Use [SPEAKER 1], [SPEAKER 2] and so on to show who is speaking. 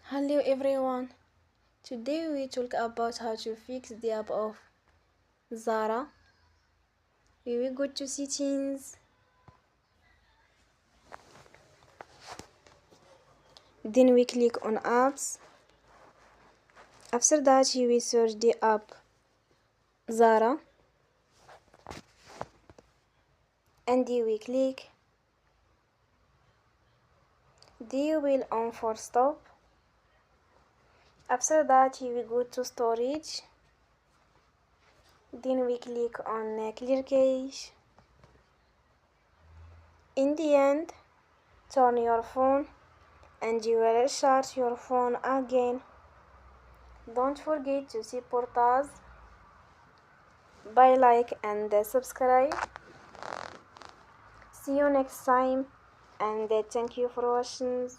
[SPEAKER 1] Hello everyone. Today we talk about how to fix the app of Zara. We will go to settings. Then we click on apps. After that we will search the app Zara. And we click. Then we will on Forcestop. After that we will go to storage. Then we click on clear cache. In the end, turn your phone and you will restart your phone again. Don't forget to support us by like and subscribe. See you next time and thank you for watching.